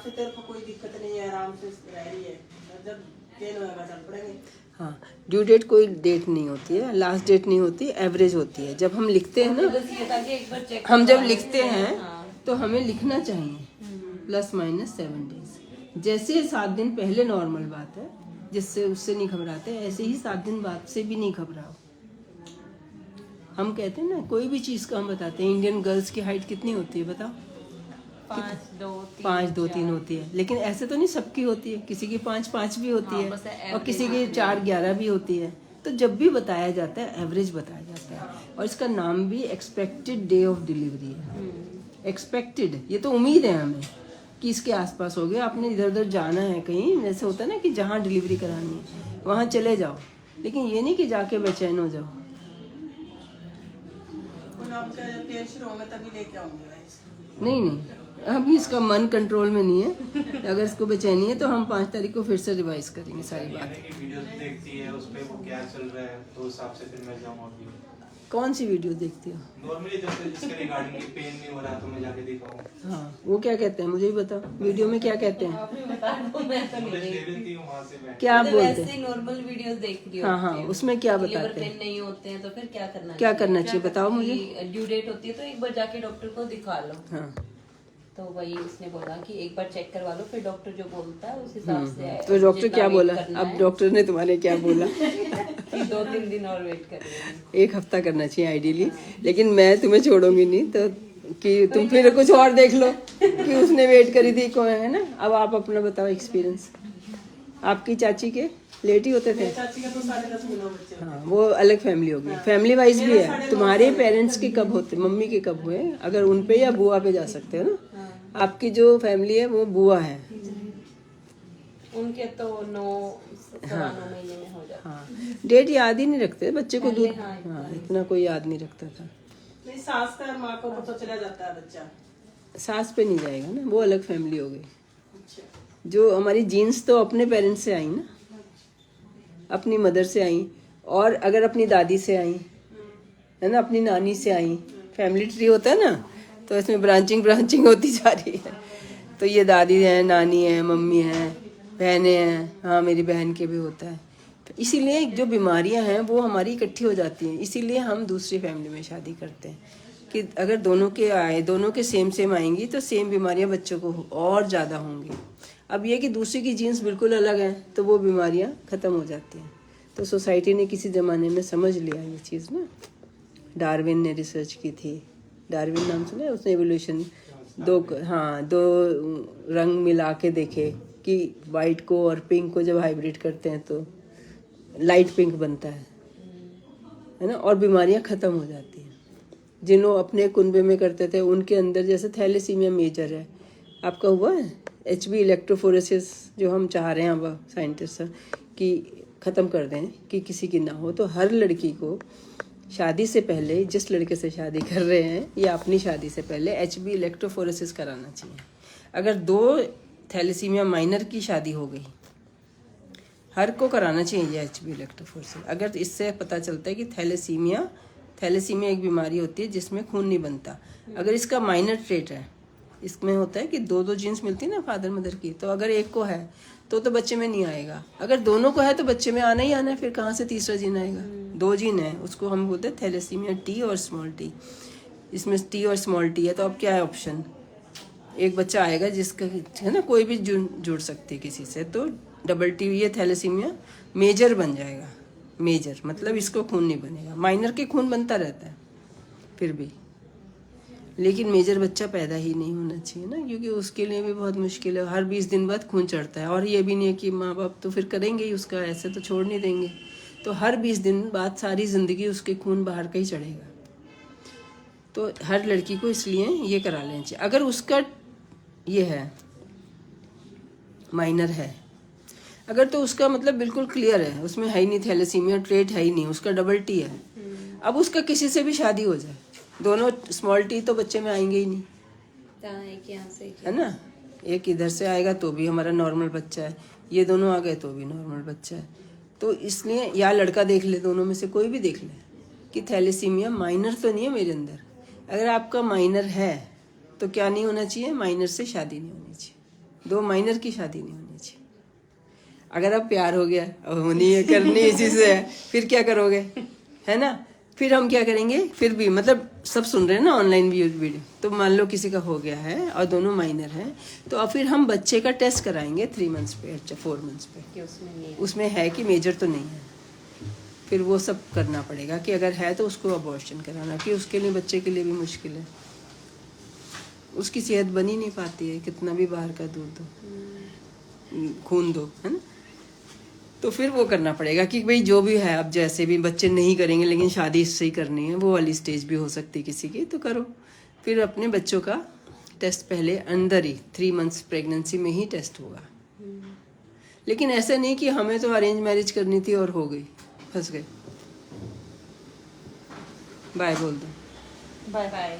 से तेरे को कोई दिक्कत नहीं है, आराम से रह रही है, जब पेन होगा चल पड़ेंगे। हाँ, ड्यू डेट कोई डेट नहीं होती है, लास्ट डेट नहीं होती, एवरेज होती है। जब हम लिखते हैं ना, बस ये था कि एक बार चेक हम जब लिखते हैं हाँ। तो हमें लिखना चाहिए ±7 डेज। जैसे 7 दिन पहले नॉर्मल बात है, जिससे उससे नहीं घबराते, ऐसे ही 7 दिन बाद से भी नहीं घबराओ। हम कहते हैं ना, कोई भी चीज़ का हम बताते हैं, इंडियन गर्ल्स की हाइट कितनी होती है बताओ? 5'2'3" होती है, लेकिन ऐसे तो नहीं सबकी होती है, किसी की 5'5" भी होती हाँ, बस है, और किसी की 4'11" भी होती है। तो जब भी बताया जाता है एवरेज बताया जाता है, और इसका नाम भी एक्सपेक्टेड डे ऑफ डिलीवरी है। एक्सपेक्टेड, ये तो उम्मीद है हमें कि इसके आसपास हो गया। आपने इधर उधर जाना है कहीं, जैसे होता है ना कि जहाँ डिलीवरी करानी है वहाँ चले जाओ, लेकिन ये नहीं कि जाके बेचैन हो जाओ। आपका पेन शुरू होंगे तभी लेके आऊंगी गाइस। नहीं नहीं, अभी इसका मन कंट्रोल में नहीं है। अगर इसको बेचैनी है तो हम 5 तारीख को फिर से रिवाइज करेंगे सारी बात। वीडियोस देखती है, उस पे वो क्या चल रहा है, तो उस हिसाब से फिर मैं जाऊंगा। कौन सी वीडियो देखती हो? नॉर्मली जैसे जिसके रिगार्डिंग पेन नहीं हो रहा तो मैं जाके दिखाऊं। हाँ, वो क्या कहते हैं मुझे भी बताओ, वीडियो में क्या कहते हैं? आपने बता दो, मैं तो नहीं मुझे देखती। दे देती हूं वहां से मैं। क्या मतलब बोलते वैसे हैं? ही नॉर्मल वीडियोस देख रही हाँ होती हाँ, हूँ। उसमें क्या लिवर बताते पेन हैं? नहीं होते हैं तो फिर क्या करना क्या करना चाहिए बताओ मुझे। ड्यू डेट होती है तो एक बार जाके डॉक्टर को दिखा लो। हाँ, तो वही उसने बोला कि एक बार चेक करवा लो, फिर डॉक्टर जो बोलता है उस हिसाब से तो डॉक्टर जितना क्या वेट बोला? करना अब है, डॉक्टर ने तुम्हारे क्या बोला? कि 2-3 दिन और वेट करिए। 1 हफ्ता करना चाहिए आइडियली, लेकिन मैं तुम्हें छोड़ूंगी नहीं, तो कि तुम फिर कुछ और देख लो कि उसने वेट करी थी कौन, है ना। अब आप अपना बताओ एक्सपीरियंस। आपकी चाची के लेट ही होते थे? चाची का तो 10.5 महीना बच्चे। हाँ, वो अलग फैमिली होगी, फैमिली वाइज भी है। तुम्हारे पेरेंट्स के कब होते, मम्मी के कब हुए? अगर उन पे या बुआ पे जा सकते हो ना। आपकी जो फैमिली है वो बुआ है। उनके तो 9-9 महीने में हो जाता। हाँ, डेट याद ही नहीं रखते बच्चे को, दूध। हाँ, हाँ, इतना कोई याद नहीं रखता था। नहीं, सास का माँ को पता चला जाता है बच्चा। सास पे नहीं जाएगा ना, वो अलग फैमिली हो गई। अच्छा। जो हमारी जीन्स तो अपने पेरेंट्स से आई ना, अपनी मदर से आई, और अगर अपनी दादी से आई, है ना, अपनी नानी से आई। फैमिली ट्री होता है ना, तो इसमें ब्रांचिंग होती जा रही है। तो ये दादी है, नानी है, मम्मी है, बहनें हैं। हाँ, मेरी बहन के भी होता है। तो इसीलिए जो बीमारियां हैं वो हमारी इकट्ठी हो जाती हैं। इसीलिए हम दूसरी फैमिली में शादी करते हैं कि अगर दोनों के आए, दोनों के सेम आएंगी तो सेम बीमारियां बच्चों को और ज़्यादा होंगी। अब ये कि दूसरे की जीन्स बिल्कुल अलग है तो वो बीमारियां ख़त्म हो जाती हैं। तो सोसाइटी ने किसी ज़माने में समझ लिया ये चीज़ ना। डार्विन ने रिसर्च की थी, डार्विन नाम सुना है? उसने एवोल्यूशन दो रंग मिला के देखे कि वाइट को और पिंक को जब हाइब्रिड करते हैं तो लाइट पिंक बनता है ना, और बीमारियां ख़त्म हो जाती हैं। जिन्हों अपने कुनबे में करते थे उनके अंदर, जैसे थैलेसीमिया मेजर है, आपका हुआ है HB इलेक्ट्रोफोरेसिस, जो हम चाह रहे हैं अब साइंटिस्ट कि ख़त्म कर दें कि किसी की ना हो। तो हर लड़की को शादी से पहले, जिस लड़के से शादी कर रहे हैं या अपनी शादी से पहले, HB इलेक्ट्रोफोरेसिस कराना चाहिए। अगर 2 थैलेसीमिया माइनर की शादी हो गई, हर को कराना चाहिए ये HB इलेक्ट्रोफोरेसिस। अगर इससे पता चलता है कि थैलेसीमिया एक बीमारी होती है जिसमें खून नहीं बनता। अगर इसका माइनर ट्रेट है, इसमें होता है कि 2 जीन्स मिलती है ना फादर मदर की, तो अगर एक को है तो बच्चे में नहीं आएगा। अगर दोनों को है तो बच्चे में आना ही आना है, फिर कहाँ से तीसरा जीन आएगा? 2 जीन है, उसको हम बोलते हैं थैलेसीमिया T और स्मॉल t। इसमें T और स्मॉल t है, तो अब क्या है ऑप्शन? एक बच्चा आएगा जिसका, है ना, कोई भी जुड़ सकती है किसी से, तो डबल T, ये थैलेसीमिया मेजर बन जाएगा। मेजर मतलब इसको खून नहीं बनेगा, माइनर के खून बनता रहता है फिर भी, लेकिन मेजर बच्चा पैदा ही नहीं होना चाहिए ना, क्योंकि उसके लिए भी बहुत मुश्किल है। हर 20 दिन बाद खून चढ़ता है, और ये भी नहीं है कि माँ बाप तो फिर करेंगे ही उसका, ऐसे तो छोड़ नहीं देंगे। तो हर 20 दिन बाद सारी ज़िंदगी उसके खून बाहर का ही चढ़ेगा। तो हर लड़की को इसलिए ये करा लेना चाहिए। अगर उसका ये है, माइनर है अगर, तो उसका मतलब बिल्कुल क्लियर है, उसमें है ही नहीं थैलेसीमिया ट्रेट, है ही नहीं, उसका डबल T है। अब उसका किसी से भी शादी हो जाए, दोनों स्मॉल T तो बच्चे में आएंगे ही नहीं, एक यहाँ से एक है ना। एक इधर से आएगा तो भी हमारा नॉर्मल बच्चा है, ये दोनों आ गए तो भी नॉर्मल बच्चा है। तो इसलिए या लड़का देख ले, दोनों में से कोई भी देख ले कि थैलेसीमिया माइनर तो नहीं है मेरे अंदर। अगर आपका माइनर है तो क्या नहीं होना चाहिए? माइनर से शादी नहीं होनी चाहिए। 2 माइनर की शादी नहीं होनी चाहिए। अगर अब प्यार हो गया, अब होनी है, करनी इसी से है, फिर क्या करोगे, है ना? फिर हम क्या करेंगे, फिर भी मतलब सब सुन रहे हैं ना ऑनलाइन वीडियो, तो मान लो किसी का हो गया है और दोनों माइनर हैं, तो अब फिर हम बच्चे का टेस्ट कराएंगे 3 मंथ्स पे, अच्छा 4 मंथ्स पे, कि उसमें उसमें है कि मेजर तो नहीं है। फिर वो सब करना पड़ेगा कि अगर है तो उसको अबॉर्शन कराना, कि उसके लिए, बच्चे के लिए भी मुश्किल है, उसकी सेहत बन ही नहीं पाती है, कितना भी बाहर का दूध दो, खून दो, है ना? तो फिर वो करना पड़ेगा कि भाई जो भी है, अब जैसे भी बच्चे नहीं करेंगे लेकिन शादी इससे ही करनी है, वो वाली स्टेज भी हो सकती है किसी की, तो करो। फिर अपने बच्चों का टेस्ट पहले अंदर ही 3 मंथ्स प्रेगनेंसी में ही टेस्ट होगा। लेकिन ऐसा नहीं कि हमें तो अरेंज मैरिज करनी थी और हो गई, फंस गए। बाय बोल दो। Bye bye.